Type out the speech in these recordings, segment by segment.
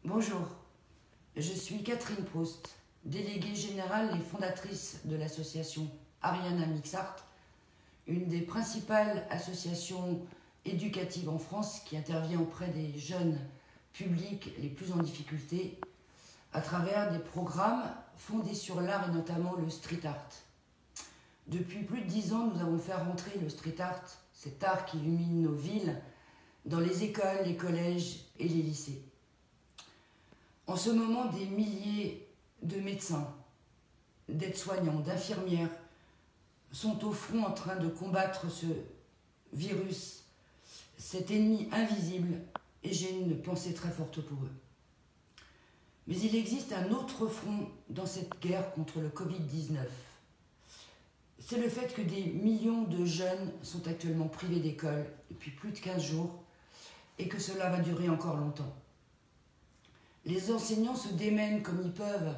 Bonjour, je suis Catherine Proust, déléguée générale et fondatrice de l'association Ariana Mixart, une des principales associations éducatives en France qui intervient auprès des jeunes publics les plus en difficulté à travers des programmes fondés sur l'art et notamment le street art. Depuis plus de 10 ans, nous avons fait rentrer le street art, cet art qui illumine nos villes, dans les écoles, les collèges et les lycées. En ce moment, des milliers de médecins, d'aides-soignants, d'infirmières sont au front en train de combattre ce virus, cet ennemi invisible, et j'ai une pensée très forte pour eux. Mais il existe un autre front dans cette guerre contre le Covid-19. C'est le fait que des millions de jeunes sont actuellement privés d'école depuis plus de 15 jours et que cela va durer encore longtemps. Les enseignants se démènent comme ils peuvent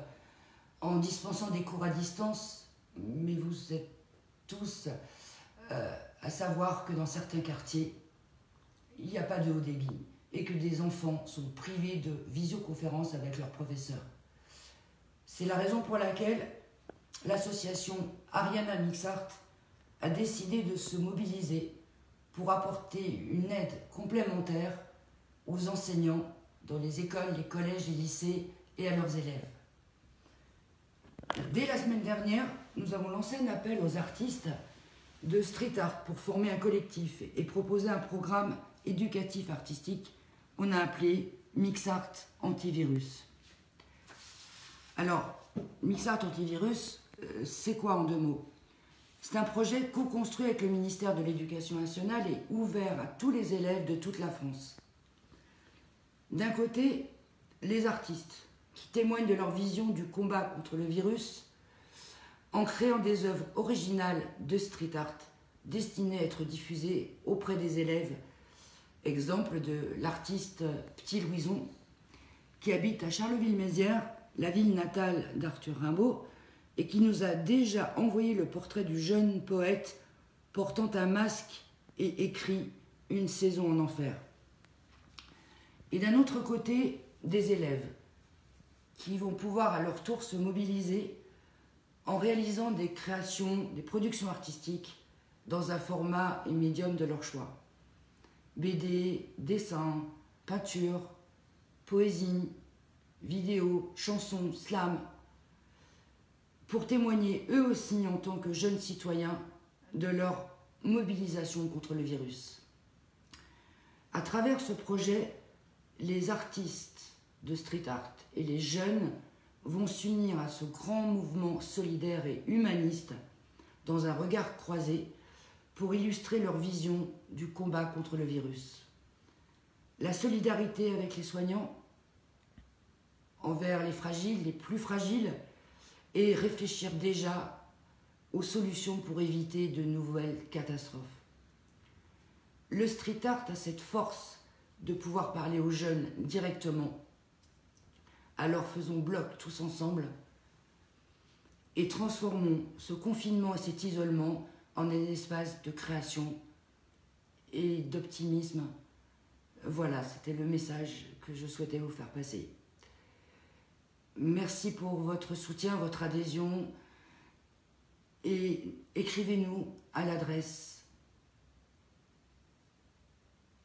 en dispensant des cours à distance, mais vous êtes tous à savoir que dans certains quartiers, il n'y a pas de haut débit et que des enfants sont privés de visioconférence avec leurs professeurs. C'est la raison pour laquelle l'association Ariana Mixart a décidé de se mobiliser pour apporter une aide complémentaire aux enseignants dans les écoles, les collèges, les lycées et à leurs élèves. Dès la semaine dernière, nous avons lancé un appel aux artistes de street art pour former un collectif et proposer un programme éducatif artistique. On a appelé Mixart Antivirus. Alors, Mixart Antivirus, c'est quoi en 2 mots? C'est un projet co-construit avec le ministère de l'Éducation nationale et ouvert à tous les élèves de toute la France. D'un côté, les artistes qui témoignent de leur vision du combat contre le virus en créant des œuvres originales de street art destinées à être diffusées auprès des élèves. Exemple de l'artiste Petit Louison qui habite à Charleville-Mézières, la ville natale d'Arthur Rimbaud, et qui nous a déjà envoyé le portrait du jeune poète portant un masque et écrit « Une saison en enfer ». Et d'un autre côté, des élèves qui vont pouvoir à leur tour se mobiliser en réalisant des créations, des productions artistiques dans un format et médium de leur choix. BD, dessin, peinture, poésie, vidéo, chansons, slam, pour témoigner eux aussi en tant que jeunes citoyens de leur mobilisation contre le virus. À travers ce projet, les artistes de street art et les jeunes vont s'unir à ce grand mouvement solidaire et humaniste dans un regard croisé pour illustrer leur vision du combat contre le virus. La solidarité avec les soignants envers les fragiles, les plus fragiles, et réfléchir déjà aux solutions pour éviter de nouvelles catastrophes. Le street art a cette force de pouvoir parler aux jeunes directement. Alors faisons bloc tous ensemble et transformons ce confinement et cet isolement en un espace de création et d'optimisme. Voilà, c'était le message que je souhaitais vous faire passer. Merci pour votre soutien, votre adhésion et écrivez-nous à l'adresse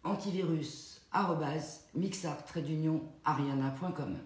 antivirus@mixart-ariana.com.